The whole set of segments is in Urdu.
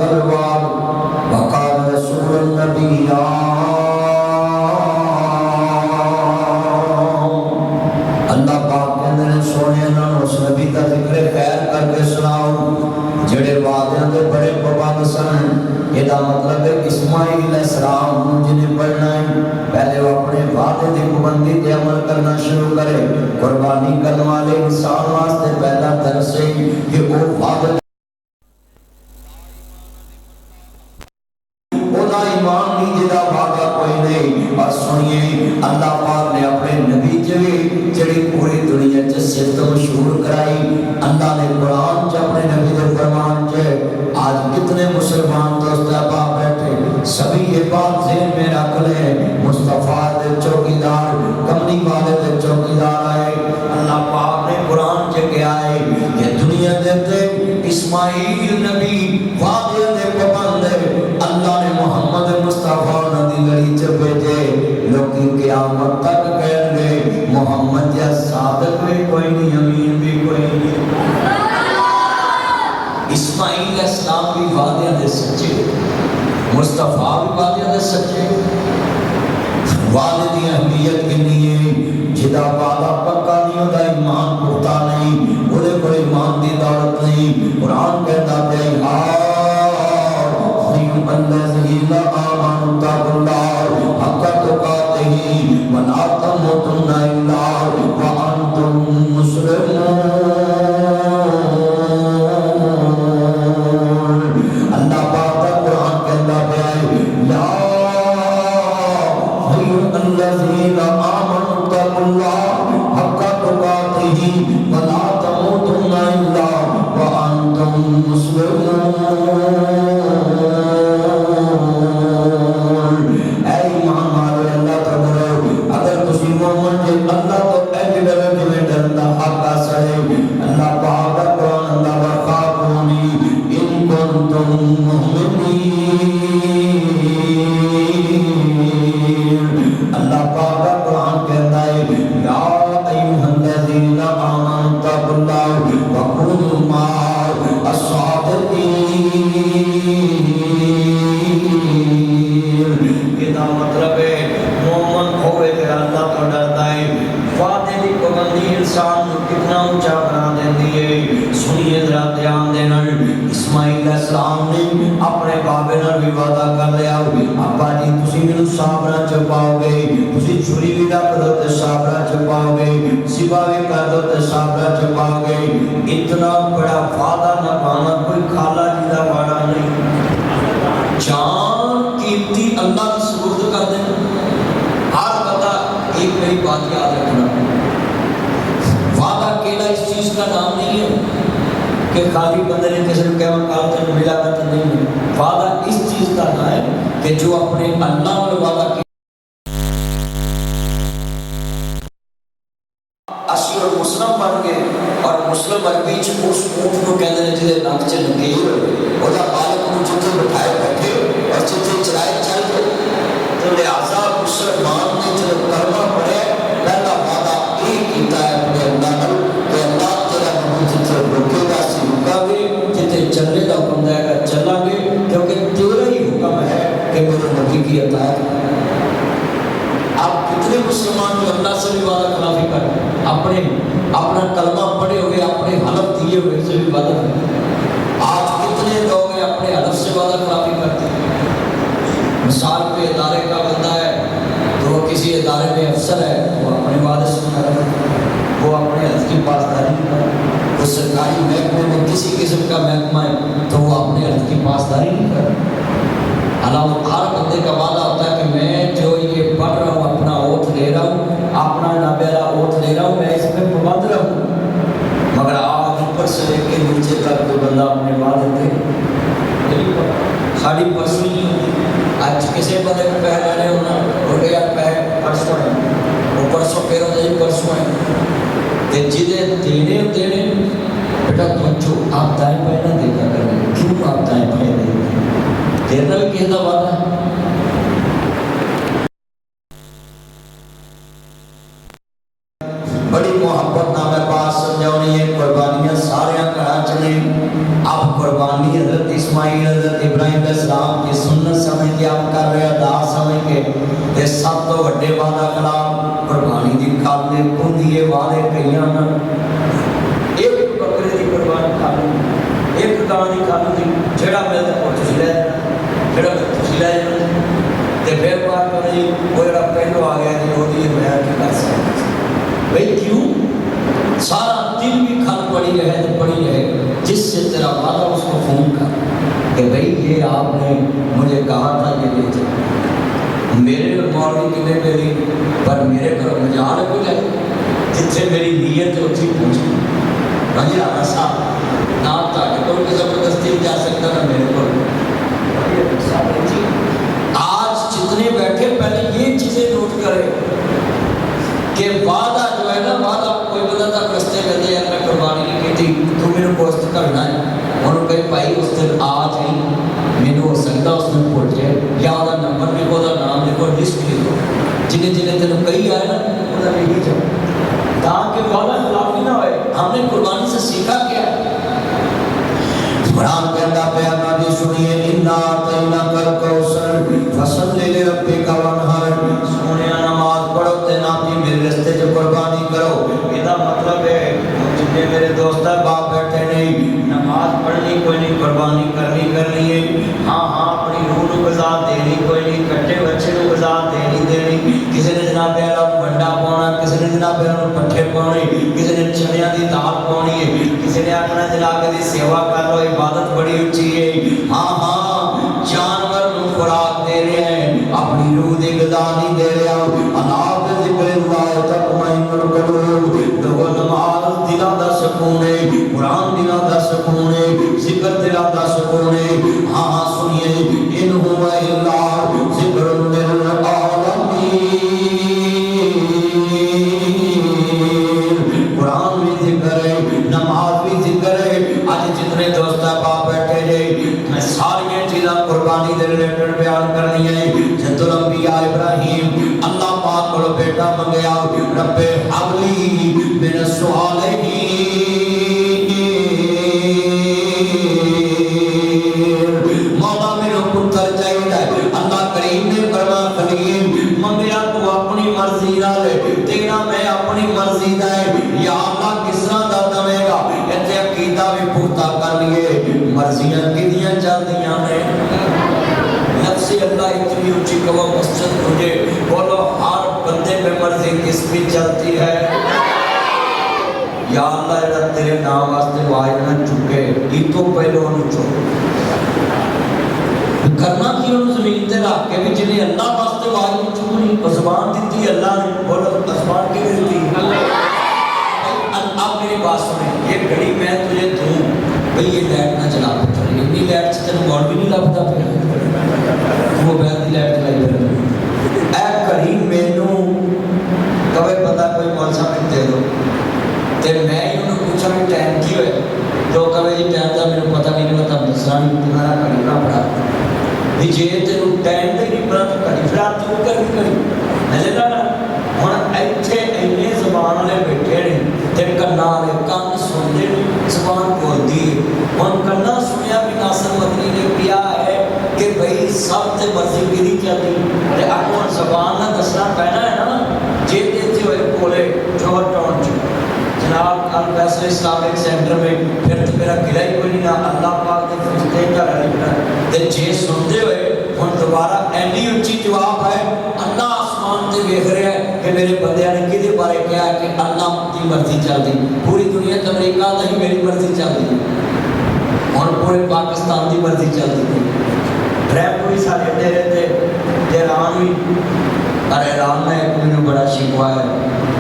الواد وقال رسول النبی اللہ پاک کہندے نے سونے انہاں نوں اس نبی دا ذکر خیر کر کے سناؤ جڑے وعدیاں دے بڑے پابند سن۔ یہ مطلب ہے اسماعیل علیہ السلام جنہیں پڑھنا ہے پہلے وہ اپنے وعدے دی پابندی تے عمل کرنا شروع کرے۔ قربانی کرنے والے انسان واسطے پہلا درس ہے کہ وہ وعدے ایمان نہیں جدا وعدہ کوئی نہیں۔ اور سنیے اللہ پاک نے اپنے نبی جڑی پوری دنیا چ صرف مشہور کرائی، اللہ نے قرآن چ اپنے نبی کے فرمان چ آج کتنے مسلمان دوست احباب بیٹھے سبھی یہ بات ذہن میں رکھ لیں، مصطفیٰ دے چوکیدار کملی والے دے چوکیدار آئے۔ اللہ پاک نے قرآن چ کیا ہے کہ دنیا دیتے اسماعیل نبی وعدے دے پابند ہے، اللہ نے محمد مصطفیٰ نبی گڑی چ بھیجے۔ لوگی قیامت تک کہیں گے محمد یا صادق بھی کوئی نہیں، امین بھی کوئی نہیں۔ اسماعیل علیہ السلام بھی وعدے دے سچے، مصطفیٰ بھی وعدے دے سچے۔ وعدے دی اہمیت کنی ہے، جدا وعدہ پکا نہیں ہوتا ایمان پختہ نہیں، بڑے بڑے ایمان دی دولت نہیں۔ قرآن کہتا ہے الذین آمنوا اتقوا اللہ حق تقاتہ ولا تموتن الا وانتم مسلمون۔ اللہ پاک قرآن کہتا ہے یا الذین آمنوا اتقوا اللہ حق تقاتہ ولا تموتن الا وانتم مسلمون۔ اللہ تو اجر میں ڈرنا حق سڑے۔ اللہ پاک قرآن اللہ وخافونی ان کنتم مؤمنین۔ اللہ پاک قرآن کہتا ہے یا ایھا الذین آمنوا اتقوا اللہ وکونوا مع الصادقین۔ یہ مطلب ہے مومن ہوئے کہ اللہ تو ڈرتا ہے۔ وعدے دی پابندی انسان کو کتنا اونچا بنا دیتی ہے۔ سنیے ذرا دھیان دینا، اسماعیل علیہ السلام نے اپنے بابے نال بھی وعدہ کر لیا، ابا جی تسی مینوں صابرا چپاؤ گے، تسی چھری بھی رکھ دو تے صابرا چپاؤ گے، سبا بھی کر دو تے صابرا چپاؤ گے۔ اتنا بڑا وعدہ نبھانا کوئی کھالا جی دا وعدہ نہیں، جان قیمتی اللہ کی سپرد کر دینا۔ ہر بندہ ایک میری بات یاد رکھنا، وعدہ کیلا اس چیز کا نام نہیں ہے کہ خالی بندے نے کسی کو کہا کال تک ملا گا تو نہیں ہے۔ وعدہ اس چیز کا نام ہے کہ جو اپنے اللہ اور وعدہ کیا اسی اور مسلم بن گئے، اور مسلم عربی چ اس اونٹ کو کہتے ہیں جہاں نک چ لکیر ہوئے، وہ مالک کو جتنے بٹھائے بیٹھے اور جتنے چلائے چل گئے۔ تو لہٰذا مسلمان نے جب کلمہ پڑھے پہلا وعدہ یہ کیتا ہے اپنے اللہ کہ اللہ تیرا نبی جتنے روکے گا سی رکا گے، جتنے چلنے کا حکم دے گا چلا گے، کیونکہ تیرا ہی حکم ہے کہ میرے نبی کی اطاعت۔ آپ کتنے مسلمان جو اللہ سے بھی وعدہ خلافی کر اپنا کلمہ پڑھے ہوئے اپنے حلف دیے ہوئے سے بھی وعدہ کرتے، آج کتنے لوگ ہیں اپنے حلف سے وعدہ خلافی کرتے ہیں۔ مثال پہ ادارے کا بندہ ہے تو وہ کسی ادارے میں افسر ہے، وہ اپنے وعدے سے کرے، وہ اپنے حلف کی پاسداری نہیں کرے۔ وہ سرکاری محکمے میں کسی قسم کا محکمہ ہے تو وہ اپنے حلف کی پاسداری نہیں کرے۔ حالانکہ ہر بندے کا وعدہ ہوتا ہے کہ میں جو یہ پڑھ رہا ہوں اپنا اوتھ لے رہا ہوں، اپنا نابیرا اوتھ لے رہا ہوں، میں اس میں پابند رہوں۔ مگر آج اوپر سے لے کے نیچے تک کوئی بندہ اپنے وعدے دے ساری پرسوں نہیں ہوتی۔ آج کسی بندے کو پہ رہے ہونا اور کہ یار پہ پرسوں ہے، وہ پرسوں پہ ہوتا ہے پرسوں ہے، جنہیں دینے بیٹا تم جو آپ دائیں پائیں نہ دیکھا کریں، کیوں آپ دائیں پائیں دیکھا؟ دینا بھی کہتا وعدہ ہے۔ بڑی محبت نہ میں بات سمجھاؤنی ہے، قربانیاں سارے گھراں چلیں۔ اب قربانی حضرت اسماعیل حضرت ابراہیم علیہ السلام کی سنت سمجھ کے آپ کر رہے ادا سمجھ کے تے سب تو وڈے وعدہ خلاف قربانی دی کھالے پوندیے وعدے کئیاں نا ایک بکرے دی قربانی کھالو ایک گاں دی کھالو دی جڑا ملدا او تسی لے جڑا تسی لے تے پھر بات کرے وہ جڑا پہلو آ گیا جی وہ دی میں کی کر سکتا بھئی کیوں سارا دن بھی کھل پڑی رہے تو پڑی رہے جس سے تیرا وعدہ اس کو فون کر کہ بھئی یہ آپ نے مجھے کہا تھا یہ لے جائے میرے مولوی کی نے میری پر میرے گھر مجال کو جائے جتنے میری نیت اتنی پوچھی بھائی آنا صاحب نہ تاکہ کوئی کی زبردستی جا سکتا نہ میرے کو آج جتنے بیٹھے پہلے یہ چیزیں نوٹ کرے کہ وعدہ جو ہے نا وعدہ کوئی بندہ تھا رستے میں یار میں قربانی نہیں کی تھی تو میرے گوشت کرنا ہے انہوں کہیں بھائی اس دن آ جائیں میں ہو سکتا اس دن پھول جائے یا وہ نمبر لکھو دا نام لکھو لسٹ لکھو جنہیں جنہیں تینوں کئی آئے نا انہوں نے لے جاؤ تاکہ وعدہ خلافی نہ ہوئے ہم نے قربانی سے سیکھا کیا قرآن کہتا پیغمبر دی سنیے انا تینا کر کوثر فصلی لربک وانحر سونیا نماز پڑھو تے ناپی میرے رستے جو قربانی کرو یہ مطلب ہے جتنے میرے دوست باپ بیٹھے نہیں نماز پڑھنی کوئی نہیں قربانی کرنی ہے ہاں اپنی روح کو غذا دینی کوئی نہیں کٹے بچے کو غذا دینی کسی نے جناب اللہ بنڈا پاؤنا کسی نے جناب اللہ پٹھے پاؤنے کسی نے چنیاں دی دال پاؤنی ہے کسی نے آخنا جناب دی سیوا کر لو عبادت بڑی اچھی ہے ہاں جانور کو خوراک دے رہے ہیں اپنی روح دی غذا نہیں دے رہے اللہ ذکر اللہ تطمئن القلوب لوگوں نماز دلوں دا سکون ہے قرآن دلوں دا سکون ہے ذکر دلوں دا سکون ہے ہاں سنیے ان هو الا ذکر للعالمین قرآن بھی ذکر ہے نماز بھی ذکر ہے آج جتنے دوست باپ بیٹھے جائے میں ساری چیزاں قربانی دے ریلیٹڈ بیان کرنی ہے جد الانبیاء ابراہیم اللہ پاک کو بیٹا منگیا رب حبلی من الصالحین مولا میرے پتر چاہیے اللہ کریم نے فرما خلیل منگیا تو اپنی مرضی نہ لے تیرا میں اپنی مرضی دا ہے یا اللہ کس طرح دا دے گا ایتھے عقیدہ بھی پختہ کر لیے مرضیاں کدیاں چلدیاں نے نفس اللہ اتنی اونچی کہ وہ مسجد مجھے بولو ہر بندے میں مرضی کس کی چلتی ہے یا اللہ جڑا تیرے نام واسطے واج نہ چکے یہ تو پہلو انہوں چکے کرنا کی انہوں زمین تے رکھ کے بھی جنہیں اللہ واسطے واج نہیں چکنی زبان دیتی اللہ نے بولو زبان کی دیتی اب میری بات سنیں یہ گھڑی میں تجھے دوں بھئی یہ لائٹ نہ چلا پتر اتنی لائٹ سے تینوں گوڑ بھی نہیں لگتا پھر وہ بیل دی لائٹ چلائی پھر اے کریم مینوں کبھی پتا کوئی مولسا میں دے دو تے میں ہی انہوں پوچھا کہ ٹائم کی ہوئے تو کبھی یہ ٹائم تھا میرے پتہ نہیں پتا دسنا نہیں تمہارا کریم نہ پڑا بھی جے تینوں ٹائم تے نہیں پڑا تو کری پھر آپ تو کری نظر نہ ہن ایتھے اینے زبان والے بیٹھے نے تے کنا والے کان سنتے زبان بولدی ہے ہن کنا سنیا بھی ناصر مدنی نے کیا ہے کہ بھئی سب تے مرضی کیدی چلدی تے اپن زبان نہ دسنا پینا ہے نا جے تے ہوئے بولے جو ٹون جناب الفیصل اسلامک سینٹر میں پھر تو میرا گلہ ہی کوئی نہیں نہ اللہ پاک کے فرشتے کا رہنا تے جے سنتے ہوئے ہن دوبارہ اینی اونچی جواب ہے اللہ آسمان تے دیکھ رہا ہے کہ میرے بندیاں نے کدے بارے کہا کہ اللہ کی مرضی چلدی پوری دنیا تے امریکہ نہیں میری مرضی چلدی اور پورے پاکستان دی مرضی چلدی ٹریپ کوئی سارے ڈیرے تے ایران بھی اور ایران میں ایک میرے بڑا شکوا ہے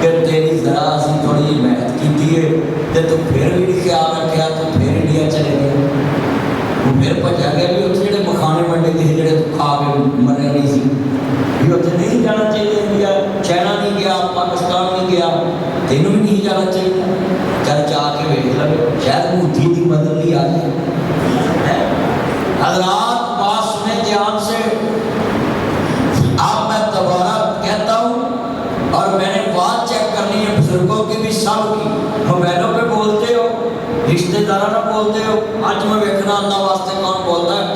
کہ تیری ذرا اسی تھوڑی محنت کی ہے تے تو پھر بھی نہیں خیال رکھیا تو پھر انڈیا چلے گئے وہ پھر پہنچا گیا بھی اتنے جڑے مکھانے منڈے تھے جڑے تو کھا کے مرے نہیں سی بھی اتنے نہیں جانا چاہیے انڈیا چائنا نہیں گیا پاکستان نہیں گیا تینوں بھی نہیں جانا چاہیے چل جا کے ویکھ لو شاید بوتھی دی بدلی آ جائے حضرات بات سنیں دھیان سے اب میں دوبارہ کہتا ہوں اور میں نے بات چیک کرنی ہے بزرگوں کی بھی سب کی موبائلوں پہ بولتے ہو رشتے داروں نہ بولتے ہو آج میں ویکھنا اللہ واسطے کون بولتا ہے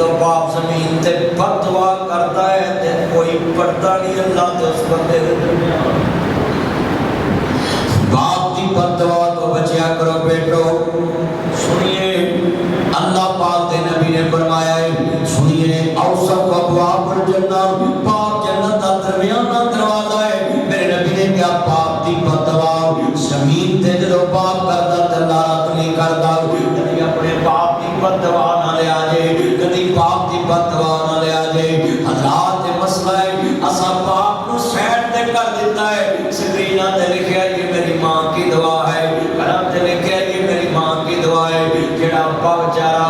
جدو باپ زمین تے بد دعا کرتا ہے تے کوئی پڑھتا نہیں اللہ تے اس بندے دے درمیان. باپ دی بد دعا تو بچیا کرو بیٹو. سنیے اللہ پاک دے نبی نے فرمایا ہے, سنیے اوسط ابواب الجنہ, پاک جنت دا درمیانہ دروازہ ہے. میرے نبی نے کہا باپ دی بد دعا زمین تے جدو باپ کردا تے اللہ رات نہیں کردا. کدی اپنے باپ دی بد دعا نہ لے آجے, کدی باپ دی بد دعا نہ لے آجے. حضرات یہ مسئلہ ہے, اسا باپ کو سیٹ تے کر دیتا ہے. سکرینہ تے لکھیا یہ میری ماں کی دعا ہے, قلم تے لکھیا یہ میری ماں کی دعا ہے. جڑا ابا بیچارہ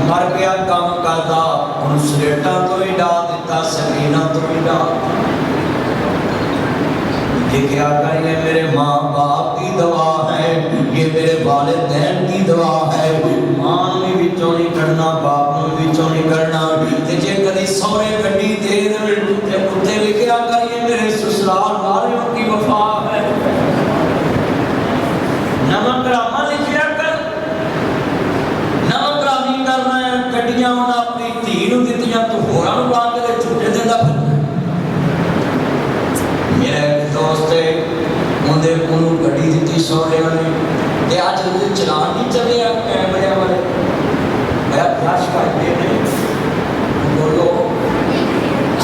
مر گیا کام کردا, ان سلیٹاں تو ہی ڈال دیتا, سکرینہ تو ہی ڈال. یہ کیا کہ یہ میرے ماں باپ کی دعا ہے, یہ میرے والدین کی دعا ہے. ماں نے بھی چونی کرنا, باپ نے بھی چونی کرنا. تے جے کدی سورے گڈی دے دے تے کتے لکھیا کہ یہ میرے سسرال والوں کی وفا ہے. نمک راما لکھیا کر, نمک رامی کرنا ہے. گڈیاں انہاں اپنی دھی نوں دتیاں تو ہوراں نوں لا کے جھوٹے دیندا پھر. میرے دوست اندر انہوں گڑی دیتی سوڑے ہونے تے آج اندر چلان نہیں چلے آپ کیمرے والے میرا فلاش کر دے نہیں بولو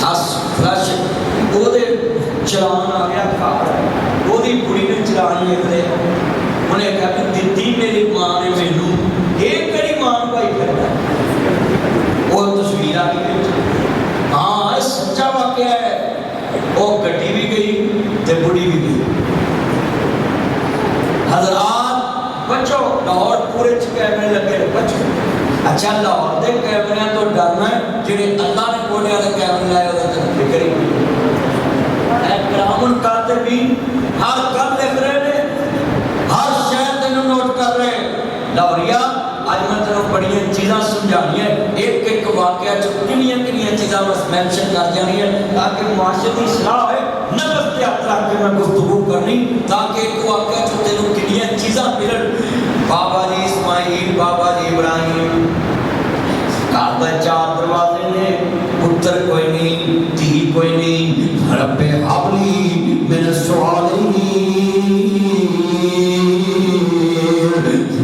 خاص فلاش وہ دے چلان آ گیا کار وہ دی بڑی نے چلان لے دے. انہیں کہا کہ دیتی میری ماں نے مینوں ایک کڑی ماں پائی کرتا وہ تصویر آ گئی. ہاں سچا واقعہ ہے, وہ گڈی بھی گئی تے بڑی بھی گئی. حضرات بچو لاہور پورے کیمرے لگے بچو. اچھا لاہور دے کیمرے تو ڈرنا ہے جڑے اللہ نے کونے والے کیمرے لائے ہوئے تے فکر ہی نہیں. اے کرام الکاتبین ہر گل لکھ رہے ہیں, ہر شے تینوں نوٹ کر رہے ہیں. لاہوریا آج میں تینوں بڑی چیزاں سمجھانی ہے, ایک ایک واقعہ جو کنیاں چیزاں بس مینشن کر جانی ہے تاکہ معاشرتی اصلاح ہے. نفس کے اطلاق کے میں گفتگو کرنی تاکہ ایک واقعہ جو تینوں کنیاں چیزاں ملن. بابا جی اسماعیل, بابا جی ابراہیم, کعبہ چار دروازے نے, پتر کوئی نہیں, دھی کوئی نہیں. رب حبلی من الصالحین,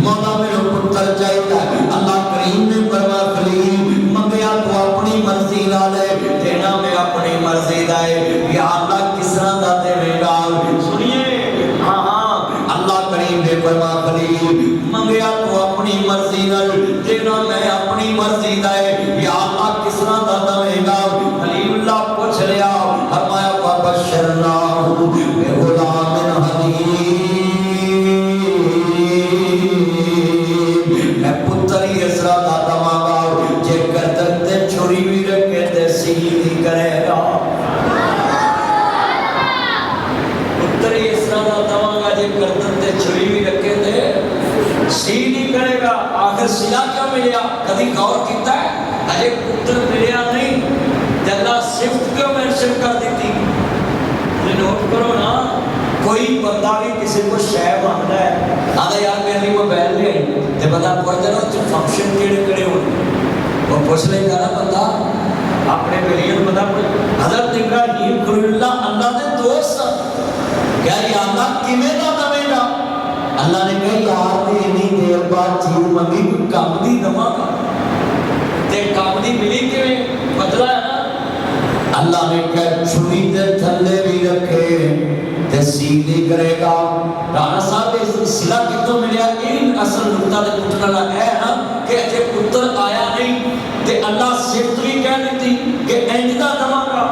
مولا میرے پتر چاہیے. اللہ کریم نے فرمایا خلیل منگیا تو اپنی مرضی نال ہے, دینا میں اپنی مرضی دا ہے. یا اللہ کس طرح دا دے گا. سنیے ہاں ہاں اللہ کریم نے فرمایا خلیل منگیا تو اپنی مرضی نال, دینا میں اپنی مرضی دا ہے. یا اللہ کس طرح دا دے گا. خلیل اللہ پوچھ لیا, فرمایا فبشرناہ بغلام حلیم, میں پتر ہی اس طرح دا دواں گا جے گردن تے چھری بھی رکھے تے سیدھی کرے گا. پتر ہی اس طرح دا دواں گا جے گردن تے چھری بھی رکھے تے سیدھی کرے گا. آخر سلا کیا ملیا, کبھی غور کیتا ہے؟ اجے پتر ملیا نہیں تے اللہ صفت کیوں مینشن کر دیتی. نوٹ کرو نا, کوئی بندہ بھی کسی کو شے مانگتا ہے, آدھا یار میرے لیے موبائل لے تے بندہ پوچھتا ہے تو فنکشن کیڑے کیڑے ہونے, وہ پوچھ لے گا نا بندہ اپنے بلیوں بندہ. حضرت ابراہیم خلیل اللہ اللہ دے دوست کیا یا اللہ کیویں دا دے گا. اللہ نے کہا یار تے نہیں دیر بعد چیز منگی کوئی کم دی دواں گا تے کم دی ملی کیویں, بدلا ہے نا. اللہ نے کہا چھری تے تھلے بھی رکھے تے سیدھی کرے گا. رانا صاحب اس سلا کتوں ملیا, ان اصل نقطہ دے پتر لا ہے نا کہ اجے پتر آیا نہیں تے اللہ صفت بھی کہہ دیتی کہ انج دا دواں گا.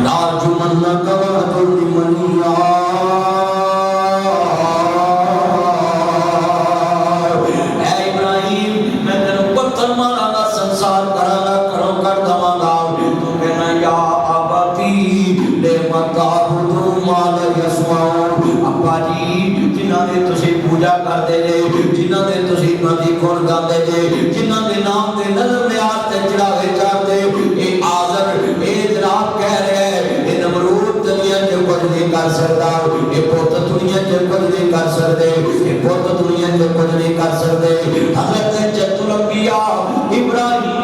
لا جمنک وعد لمنیا, اے ابراہیم میں تینوں پتر مارا گا, سنسار کراں گا, کروں کر دواں گا. تو کہنا یا ابا جی جنہاں دے تسی پوجا کردے جے, جنہاں دے تسی مدی گن گاندے جے, جنہاں دے نام تے نظر نیاز تے چڑھاوے چاہتے, اے آزر اے جناب کہہ رہے ہیں اے نمرود دنیا جو کچھ نہیں کر سکتا, اے بت دنیا جو کچھ نہیں کر سکتے, اے بت دنیا جو کچھ نہیں کر سکتے. حضرت جد الانبیاء ابراہیم